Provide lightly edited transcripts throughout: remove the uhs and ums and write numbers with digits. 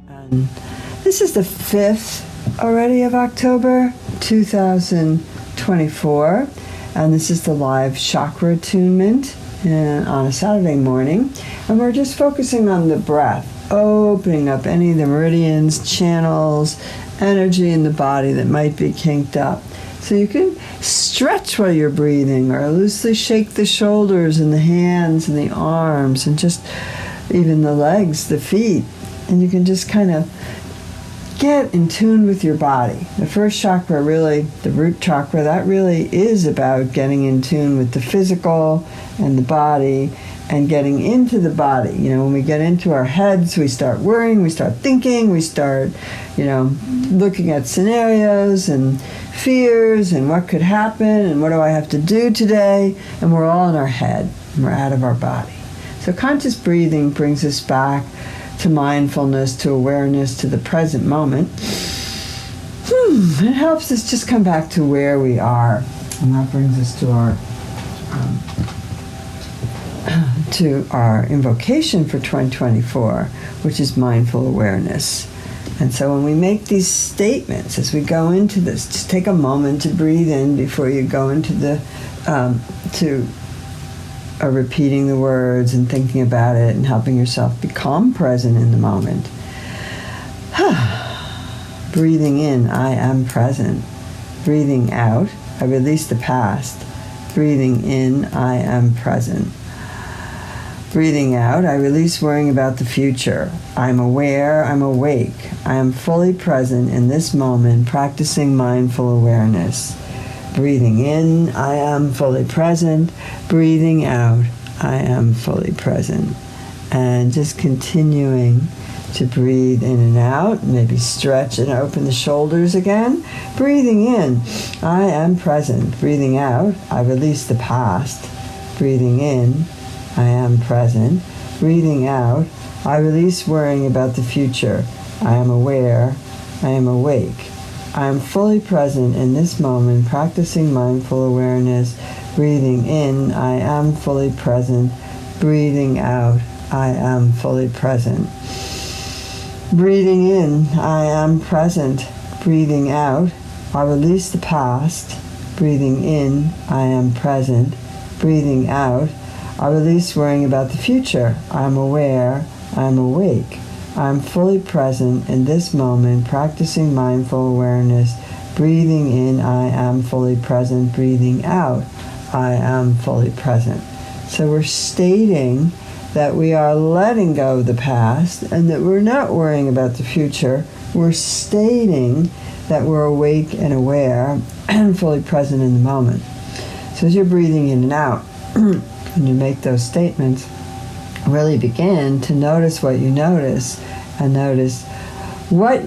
And this is the 5th already of October 2024, and this is the live Chakra Attunement on a Saturday morning, and we're just focusing on the breath, opening up any of the meridians, channels, energy in the body that might be kinked up. So you can stretch while you're breathing, or loosely shake the shoulders and the hands and the arms and just even the legs, the feet, and you can just kind of get in tune with your body. The first chakra, really, the root chakra, that really is about getting in tune with the physical and the body and getting into the body. When we get into our heads, we start worrying, we start thinking, we start, looking at scenarios and fears and what could happen and what do I have to do today, and we're all in our head and we're out of our body. So conscious breathing brings us back to mindfulness, to awareness, to the present moment. It helps us just come back to where we are, and that brings us to our invocation for 2024, which is mindful awareness. And so when we make these statements, as we go into this, just take a moment to breathe in before you go into the repeating the words and thinking about it and helping yourself become present in the moment. Breathing in, I am present. Breathing out, I release the past. Breathing in, I am present. Breathing out, I release worrying about the future. I'm aware, I'm awake. I am fully present in this moment, practicing mindful awareness. Breathing in, I am fully present. Breathing out, I am fully present. And just continuing to breathe in and out, maybe stretch and open the shoulders again. Breathing in, I am present. Breathing out, I release the past. Breathing in, I am present. Breathing out, I release worrying about the future. I am aware, I am awake. I am fully present in this moment, practicing mindful awareness. Breathing in, I am fully present. Breathing out, I am fully present. Breathing in, I am present. Breathing out, I release the past. Breathing in, I am present. Breathing out, I release worrying about the future. I am aware, I am awake. I am fully present in this moment, practicing mindful awareness. Breathing in, I am fully present. Breathing out, I am fully present. So we're stating that we are letting go of the past and that we're not worrying about the future. We're stating that we're awake and aware and fully present in the moment. So as you're breathing in and out, when you make those statements, really begin to notice what you notice, and notice what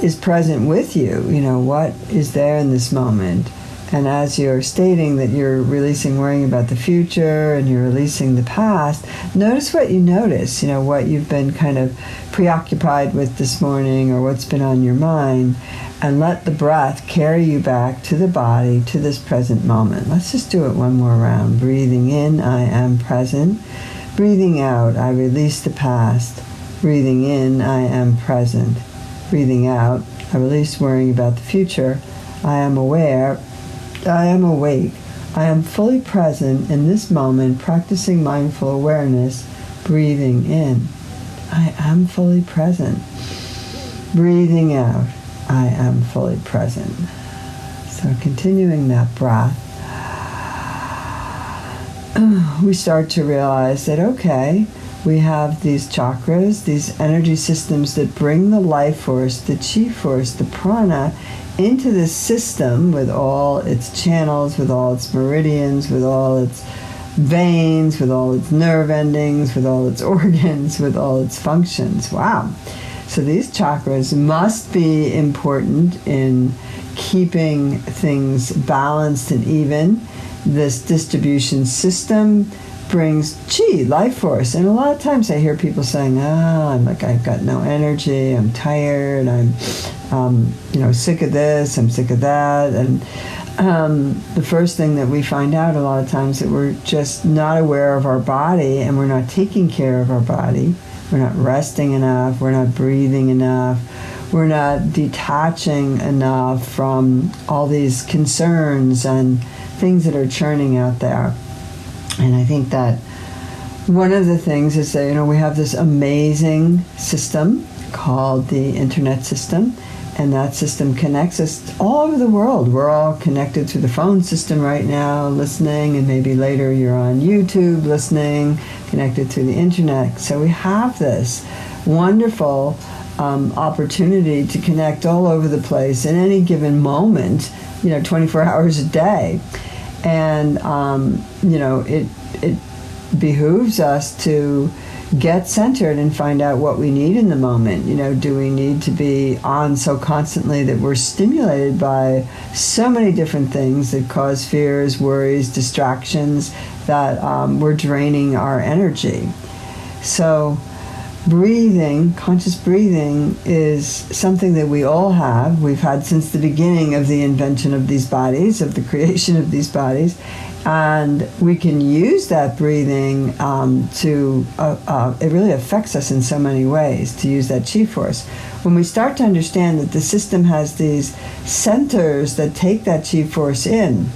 is present with you. What is there in this moment. And as you're stating that you're releasing worrying about the future and you're releasing the past, notice what you notice, what you've been kind of preoccupied with this morning or what's been on your mind, and let the breath carry you back to the body, to this present moment. Let's just do it one more round. Breathing in, I am present. Breathing out, I release the past. Breathing in, I am present. Breathing out, I release worrying about the future. I am aware, I am awake. I am fully present in this moment, practicing mindful awareness. Breathing in, I am fully present. Breathing out, I am fully present. So continuing that breath, we start to realize that, okay, we have these chakras, these energy systems that bring the life force, the chi force, the prana into this system with all its channels, with all its meridians, with all its veins, with all its nerve endings, with all its organs, with all its functions. Wow. So these chakras must be important in keeping things balanced and even. This distribution system brings chi, life force. And a lot of times I hear people saying, I've got no energy, I'm tired, I'm sick of this, I'm sick of that. And the first thing that we find out a lot of times that we're just not aware of our body and we're not taking care of our body. We're not resting enough. We're not breathing enough. We're not detaching enough from all these concerns and things that are churning out there. And I think that one of the things is that, we have this amazing system called the internet system, and that system connects us all over the world. We're all connected through the phone system right now, listening, and maybe later you're on YouTube listening, connected through the internet. So we have this wonderful opportunity to connect all over the place in any given moment, 24 hours a day. And, it behooves us to get centered and find out what we need in the moment. Do we need to be on so constantly that we're stimulated by so many different things that cause fears, worries, distractions, that we're draining our energy? So breathing, conscious breathing, is something that we all have. We've had since the beginning of the invention of these bodies, of the creation of these bodies. And we can use that breathing it really affects us in so many ways, to use that chi force. When we start to understand that the system has these centers that take that chi force in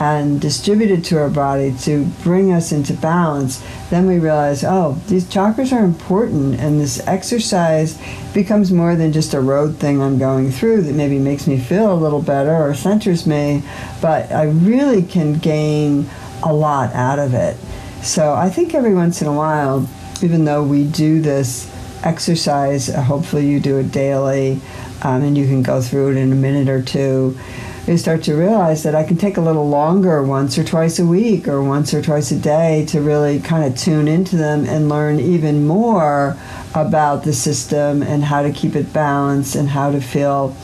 and distribute it to our body to bring us into balance, then we realize, these chakras are important, and this exercise becomes more than just a road thing I'm going through that maybe makes me feel a little better or centers me, but I really can gain a lot out of it. So I think every once in a while, even though we do this exercise, hopefully you do it daily, and you can go through it in a minute or two, you start to realize that I can take a little longer once or twice a week or once or twice a day to really kind of tune into them and learn even more about the system and how to keep it balanced and how to feel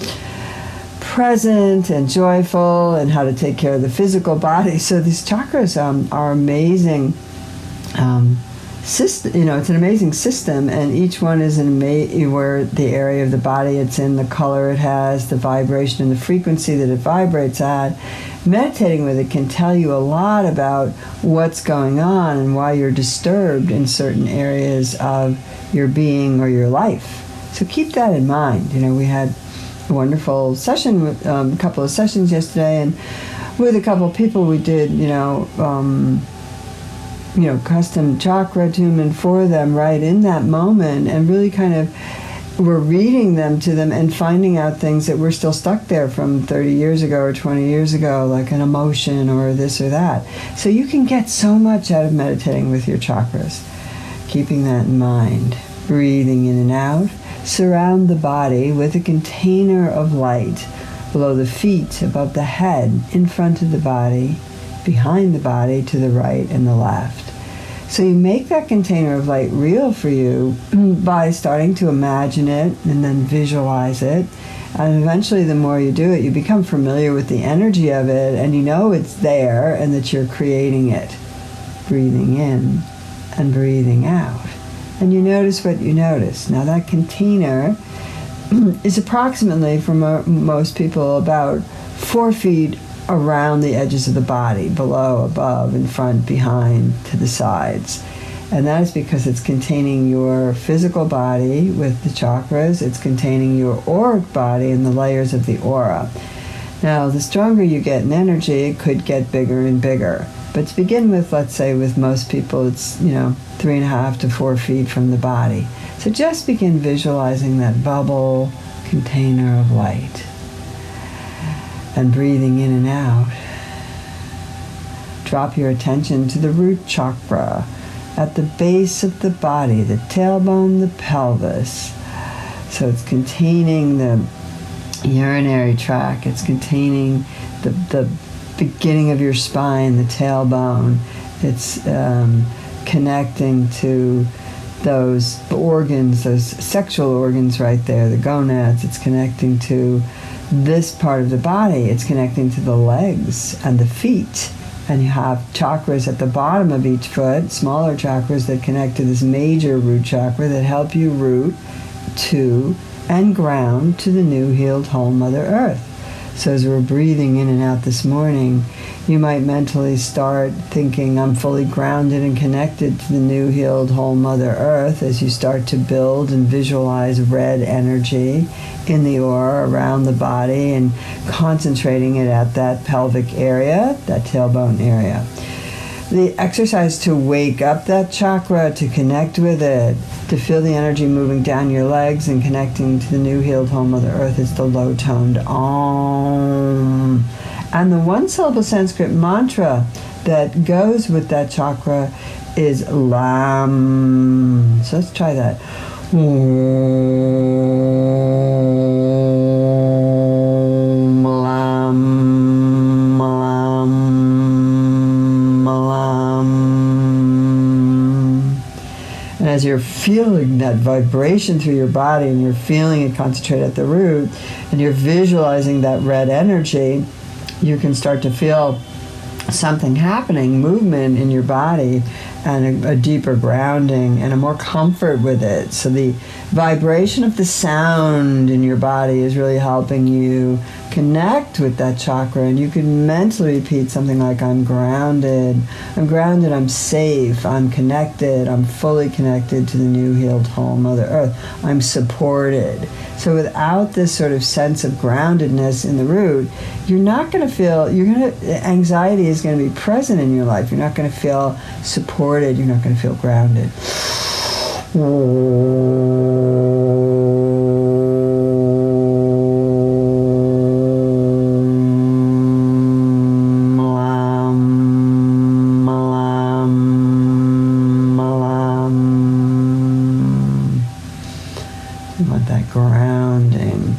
present and joyful and how to take care of the physical body. So these chakras are amazing system. It's an amazing system, and each one is where the area of the body it's in, the color it has, the vibration and the frequency that it vibrates at. Meditating with it can tell you a lot about what's going on and why you're disturbed in certain areas of your being or your life. So keep that in mind. We had a wonderful session, a couple of sessions yesterday, and with a couple of people we did, custom chakra attunement for them right in that moment, and really kind of we're reading them to them and finding out things that were still stuck there from 30 years ago or 20 years ago, like an emotion or this or that. So you can get so much out of meditating with your chakras. Keeping that in mind. Breathing in and out. Surround the body with a container of light below the feet, above the head, in front of the body, behind the body, to the right and the left. So you make that container of light real for you by starting to imagine it and then visualize it. And eventually, the more you do it, you become familiar with the energy of it, and you know it's there and that you're creating it. Breathing in and breathing out. And you notice what you notice. Now that container is approximately, for most people, about 4 feet around the edges of the body, below, above, in front, behind, to the sides. And that is because it's containing your physical body with the chakras. It's containing your auric body and the layers of the aura. Now, the stronger you get in energy, it could get bigger and bigger. But to begin with, let's say with most people, it's 3.5 to 4 feet from the body. So just begin visualizing that bubble container of light. And breathing in and out. Drop your attention to the root chakra at the base of the body, the tailbone, the pelvis. So it's containing the urinary tract. It's containing the beginning of your spine, the tailbone. It's connecting to those organs, those sexual organs right there, the gonads. It's connecting to this part of the body. It's connecting to the legs and the feet. And you have chakras at the bottom of each foot, smaller chakras that connect to this major root chakra that help you root to and ground to the new healed whole Mother Earth. So as we're breathing in and out this morning, you might mentally start thinking, I'm fully grounded and connected to the new, healed, whole Mother Earth, as you start to build and visualize red energy in the aura around the body and concentrating it at that pelvic area, that tailbone area. The exercise to wake up that chakra, to connect with it, to feel the energy moving down your legs and connecting to the new, healed, whole Mother Earth, is the low-toned Om. And the one-syllable Sanskrit mantra that goes with that chakra is Lam. So let's try that. Om, Lam, Lam, Lam. And as you're feeling that vibration through your body and you're feeling it concentrate at the root and you're visualizing that red energy, you can start to feel something happening, movement in your body, and a deeper grounding and a more comfort with it. So the vibration of the sound in your body is really helping you connect with that chakra, and you can mentally repeat something like, I'm grounded, I'm safe, I'm connected, I'm fully connected to the new, healed, whole Mother Earth, I'm supported. So without this sort of sense of groundedness in the root, you're not going to feel, anxiety is going to be present in your life. You're not going to feel supported. You're not going to feel grounded. Grounding.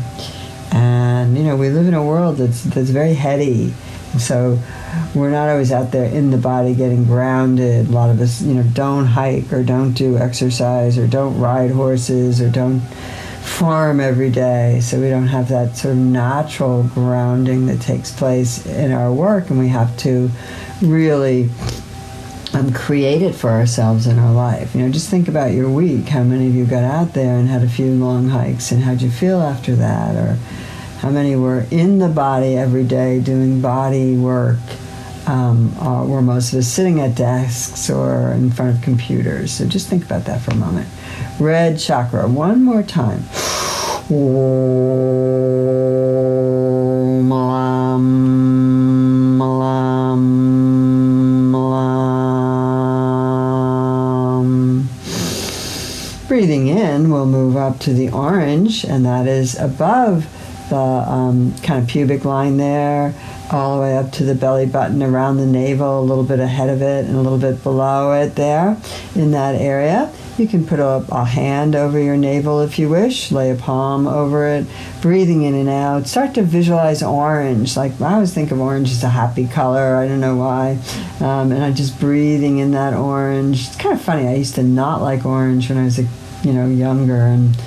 And we live in a world that's very heady, so we're not always out there in the body getting grounded. A lot of us don't hike or don't do exercise or don't ride horses or don't farm every day, so we don't have that sort of natural grounding that takes place in our work, and we have to really create it for ourselves in our life. Just think about your week. How many of you got out there and had a few long hikes, and how'd you feel after that? Or how many were in the body every day doing body work? Were most of us sitting at desks or in front of computers? So just think about that for a moment. Red chakra, one more time. Om, Lam, Lam. Breathing in, we'll move up to the orange, and that is above the kind of pubic line there, all the way up to the belly button, around the navel, a little bit ahead of it and a little bit below it there in that area. You can put a hand over your navel if you wish, lay a palm over it, breathing in and out. Start to visualize orange. Like, I always think of orange as a happy color. I don't know why. And I'm just breathing in that orange. It's kind of funny. I used to not like orange when I was younger and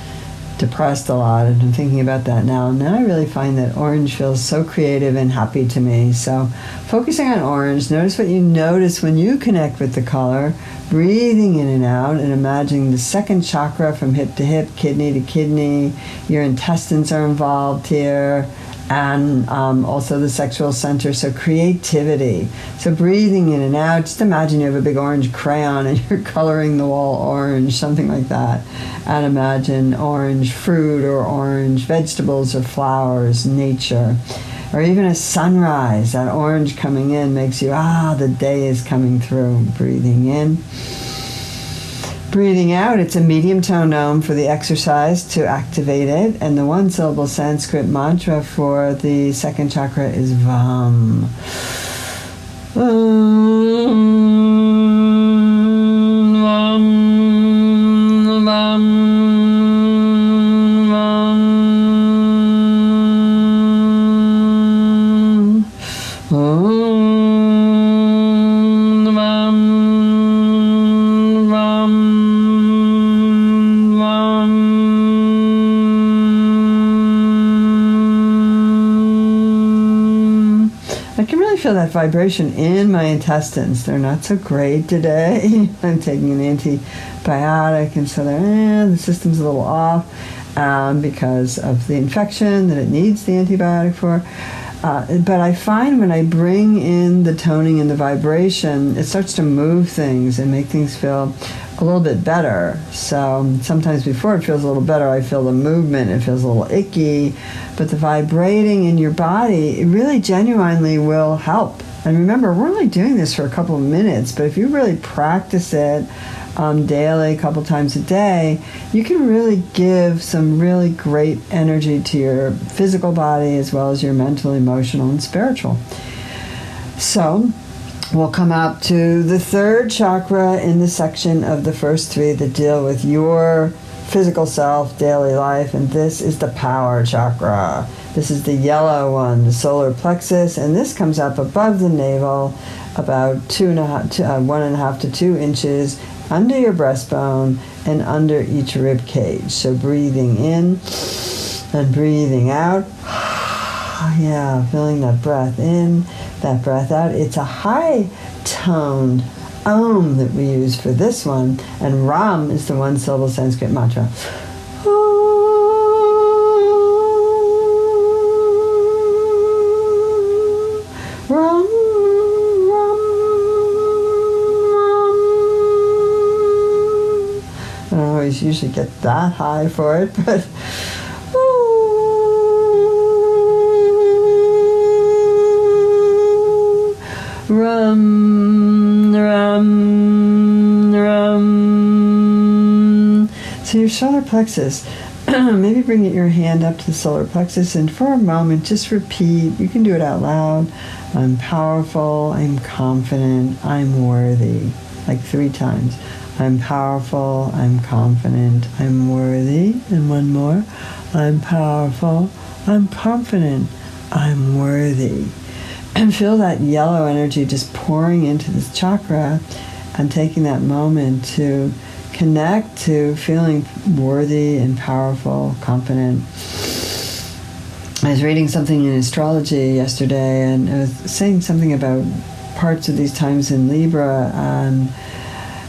depressed a lot, and I'm thinking about that now. And now I really find that orange feels so creative and happy to me. So focusing on orange, notice what you notice when you connect with the color, breathing in and out, and imagining the second chakra from hip to hip, kidney to kidney. Your intestines are involved here, and also the sexual center, so creativity. So breathing in and out, just imagine you have a big orange crayon and you're coloring the wall orange, something like that. And imagine orange fruit or orange vegetables or flowers, nature. Or even a sunrise, that orange coming in makes you, the day is coming through. Breathing in. Breathing out, it's a medium tone Om for the exercise to activate it, and the one-syllable Sanskrit mantra for the second chakra is Vam. I can really feel that vibration in my intestines. They're not so great today. I'm taking an antibiotic, and so the system's a little off. because of the infection that it needs the antibiotic for. But I find when I bring in the toning and the vibration, it starts to move things and make things feel a little bit better. So sometimes before it feels a little better, I feel the movement, it feels a little icky, but the vibrating in your body, it really genuinely will help. And remember, we're only doing this for a couple of minutes, but if you really practice it daily, a couple times a day, you can really give some really great energy to your physical body as well as your mental, emotional, and spiritual. So we'll come up to the third chakra in the section of the first three that deal with your physical self, daily life, and this is the power chakra. This is the yellow one, the solar plexus, and this comes up above the navel about 1.5 to 2 inches under your breastbone and under each rib cage. So breathing in and breathing out. Yeah, feeling that breath in, that breath out. It's a high-toned Om that we use for this one, and Ram is the one-syllable Sanskrit mantra. Ram, Ram, Ram. I don't always usually get that high for it, but Ram, Ram, Ram. So your solar plexus, maybe bring your hand up to the solar plexus and for a moment just repeat. You can do it out loud. I'm powerful, I'm confident, I'm worthy. Like 3 times. I'm powerful, I'm confident, I'm worthy. And one more. I'm powerful, I'm confident, I'm worthy. And feel that yellow energy just pouring into this chakra and taking that moment to connect to feeling worthy and powerful, confident. I was reading something in astrology yesterday, and it was saying something about parts of these times in Libra, and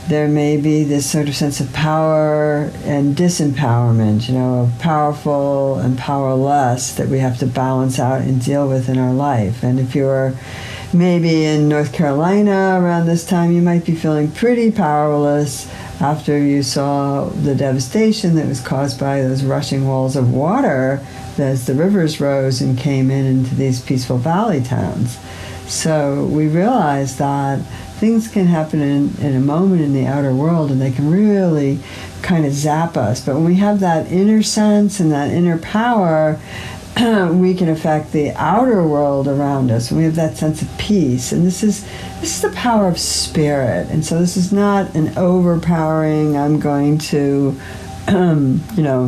there may be this sort of sense of power and disempowerment, of powerful and powerless that we have to balance out and deal with in our life. And if you're maybe in North Carolina around this time, you might be feeling pretty powerless after you saw the devastation that was caused by those rushing walls of water as the rivers rose and came into these peaceful valley towns. So we realized that things can happen in a moment in the outer world, and they can really kind of zap us. But when we have that inner sense and that inner power, we can affect the outer world around us. When we have that sense of peace, and this is the power of spirit. And so this is not an overpowering, I'm going to,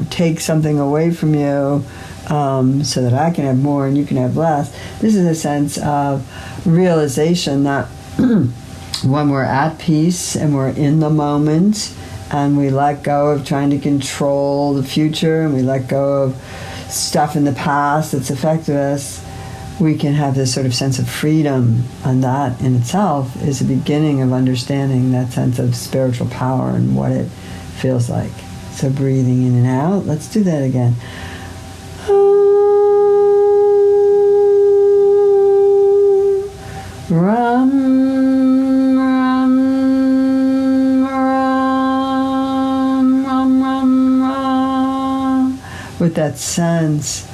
take something away from you so that I can have more and you can have less. This is a sense of realization that when we're at peace and we're in the moment and we let go of trying to control the future and we let go of stuff in the past that's affected us, we can have this sort of sense of freedom, and that in itself is the beginning of understanding that sense of spiritual power and what it feels like. So breathing in and out, let's do that again. Ram, Ram, Ram, Ram, Ram, Ram. With that sense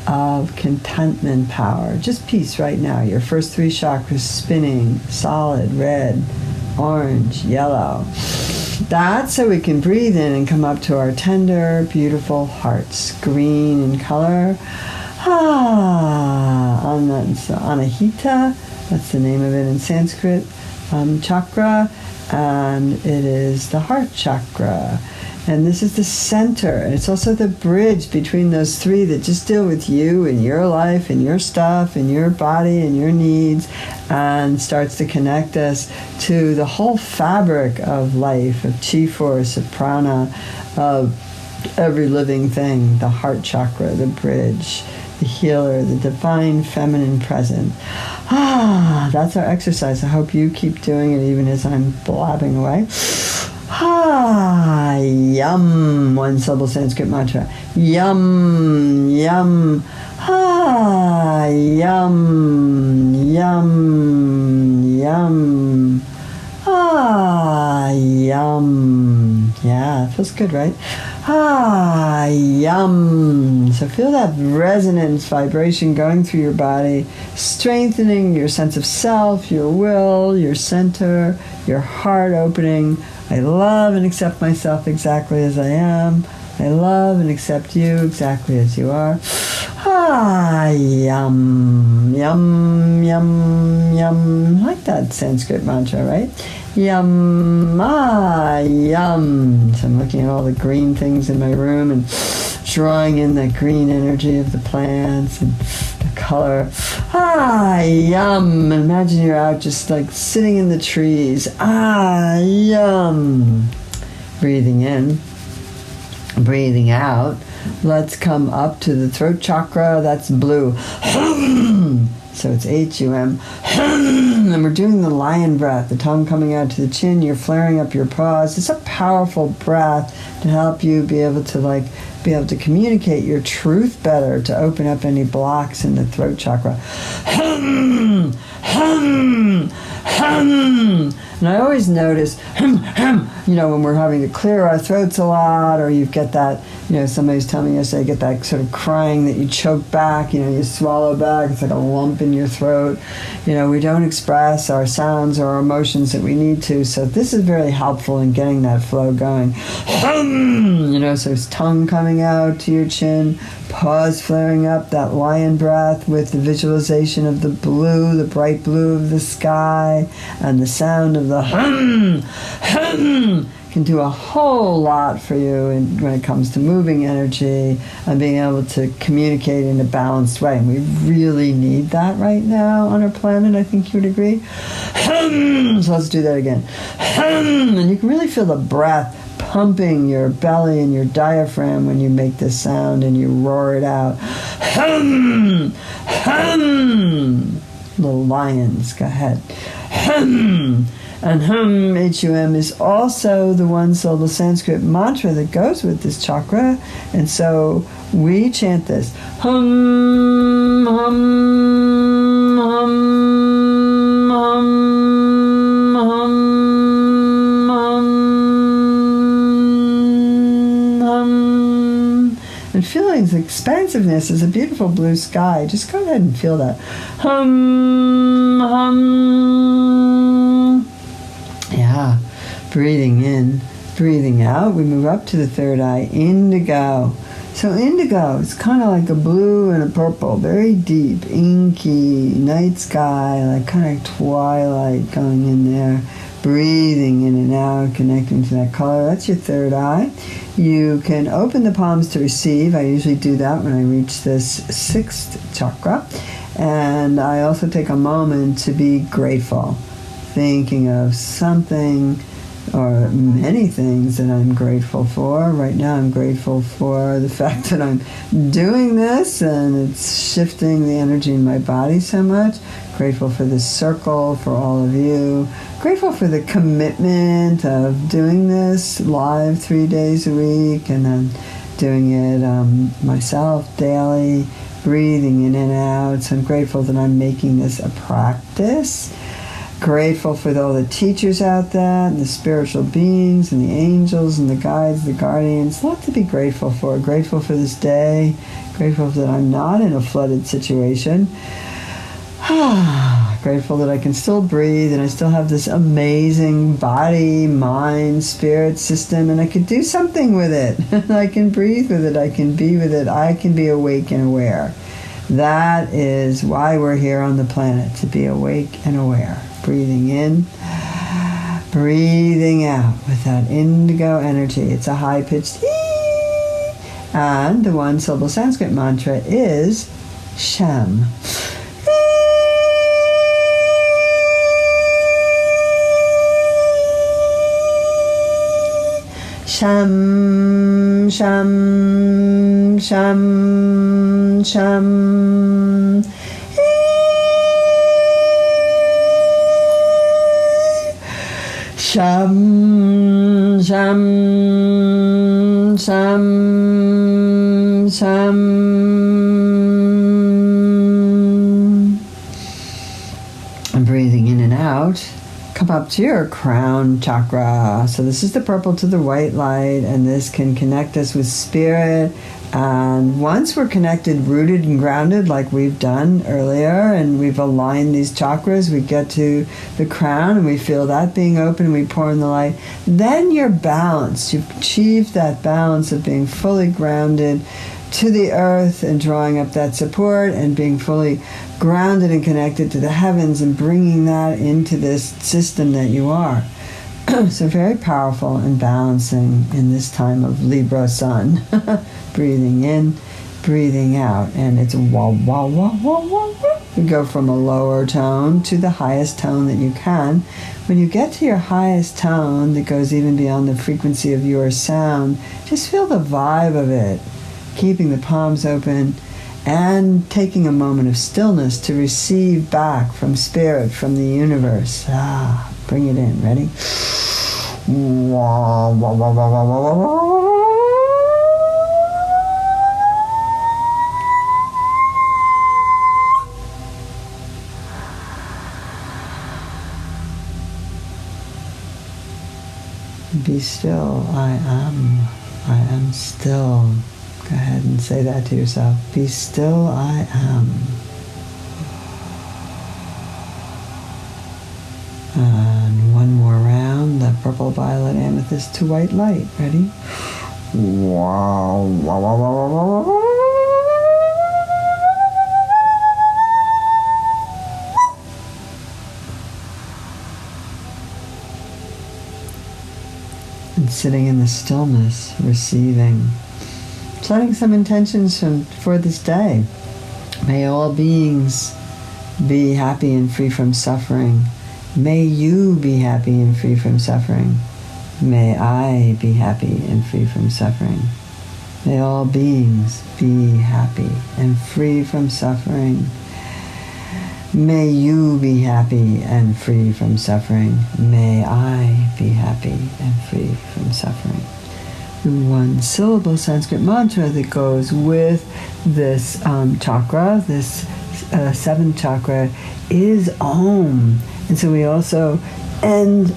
of contentment power, just peace right now. Your first 3 chakras spinning, solid, red, orange, yellow. That's so we can breathe in and come up to our tender, beautiful hearts, green in color. Anahita, that's the name of it in Sanskrit, chakra, and it is the heart chakra. And this is the center, and it's also the bridge between those 3 that just deal with you and your life and your stuff and your body and your needs, and starts to connect us to the whole fabric of life, of chi force, of prana, of every living thing, the heart chakra, the bridge, the healer, the divine feminine present. That's our exercise. I hope you keep doing it even as I'm blabbing away. Ha, yum. One syllable Sanskrit mantra. Yum, yum. Ha, yum, yum, yum. Ah, yum. Yeah, it feels good, right? Ah, yum. So feel that resonance vibration going through your body, strengthening your sense of self, your will, your center, your heart opening. I love and accept myself exactly as I am. I love and accept you exactly as you are. Ah, yum, yum, yum, yum. I like that Sanskrit mantra, right? Yum, ah, yum. So I'm looking at all the green things in my room and drawing in that green energy of the plants and the color. Ah, yum. Imagine you're out just like sitting in the trees. Ah, yum. Breathing in. Breathing out, let's come up to the throat chakra, that's blue. So it's H-U-M. And we're doing the lion breath, the tongue coming out to the chin, you're flaring up your paws. It's a powerful breath to help you be able to communicate your truth better, to open up any blocks in the throat chakra. And I always notice, when we're having to clear our throats a lot, or you get that, somebody's telling me yesterday, get that sort of crying that you choke back, you swallow back, it's like a lump in your throat. We don't express our sounds or our emotions that we need to, so this is very helpful in getting that flow going. So it's tongue coming out to your chin, paws flaring up, that lion breath with the visualization of the blue, the bright blue of the sky, and the sound of the can do a whole lot for you when it comes to moving energy and being able to communicate in a balanced way. And we really need that right now on our planet, I think you would agree. So let's do that again. And you can really feel the breath pumping your belly and your diaphragm when you make this sound and you roar it out. Little lions, go ahead. And H-U-M is also the one syllable Sanskrit mantra that goes with this chakra. And so we chant this. Hum, hum, hum, hum, hum, hum, hum. And feeling the expansiveness is a beautiful blue sky. Just go ahead and feel that. Hum, hum. Yeah, breathing in, breathing out. We move up to the third eye, indigo. So indigo is kind of like a blue and a purple, very deep, inky, night sky, like kind of twilight going in there. Breathing in and out, connecting to that color. That's your third eye. You can open the palms to receive. I usually do that when I reach this sixth chakra. And I also take a moment to be grateful, thinking of something or many things that I'm grateful for. Right now I'm grateful for the fact that I'm doing this and it's shifting the energy in my body so much. Grateful for this circle, for all of you. Grateful for the commitment of doing this live 3 days a week and then doing it myself daily, breathing in and out. So I'm grateful that I'm making this a practice. Grateful for all the teachers out there, and the spiritual beings, and the angels, and the guides, the guardians. A lot to be grateful for. Grateful for this day. Grateful that I'm not in a flooded situation. Grateful that I can still breathe, and I still have this amazing body, mind, spirit system, and I can do something with it. I can breathe with it. I can be with it. I can be awake and aware. That is why we're here on the planet, to be awake and aware. Breathing in, breathing out with that indigo energy. It's a high-pitched ee. And the one syllable Sanskrit mantra is Sham. Sham, sham, sham, sham. Sham, Sham, sham, sham. And breathing in and out, come up to your crown chakra. So this is the purple to the white light, and this can connect us with spirit. And once we're connected, rooted and grounded like we've done earlier, and we've aligned these chakras, we get to the crown and we feel that being open, and we pour in the light. Then you're balanced. You've achieved that balance of being fully grounded to the earth and drawing up that support and being fully grounded and connected to the heavens and bringing that into this system that you are. So very powerful and balancing in this time of Libra Sun. Breathing in, breathing out. And it's wah, wah, wah, wah, wah, wah. You go from a lower tone to the highest tone that you can. When you get to your highest tone that goes even beyond the frequency of your sound, just feel the vibe of it. Keeping the palms open and taking a moment of stillness to receive back from spirit, from the universe. Bring it in. Ready? Wah, wah, wah, wah, wah, wah, wah. Be still, I am still. Go ahead and say that to yourself. Be still, I am. And one more round, the purple, violet, amethyst to white light. Ready? Wow, wow, wow, wow, wow, wow. And sitting in the stillness, receiving. Setting some intentions for this day. May all beings be happy and free from suffering. May you be happy and free from suffering. May I be happy and free from suffering. May all beings be happy and free from suffering. May you be happy and free from suffering. May I be happy and free from suffering. The one syllable Sanskrit mantra that goes with this chakra, this seventh chakra, is Om. And so we also end,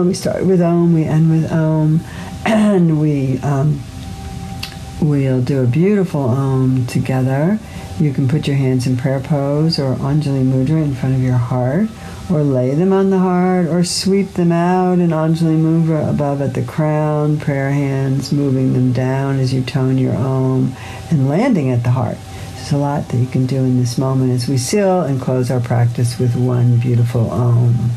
we start with Om, we end with Om, and we'll do a beautiful Om together. You can put your hands in prayer pose or Anjali Mudra in front of your heart, or lay them on the heart, or sweep them out in Anjali Mudra above at the crown, prayer hands, moving them down as you tone your Om, and landing at the heart. There's a lot that you can do in this moment as we seal and close our practice with one beautiful Om.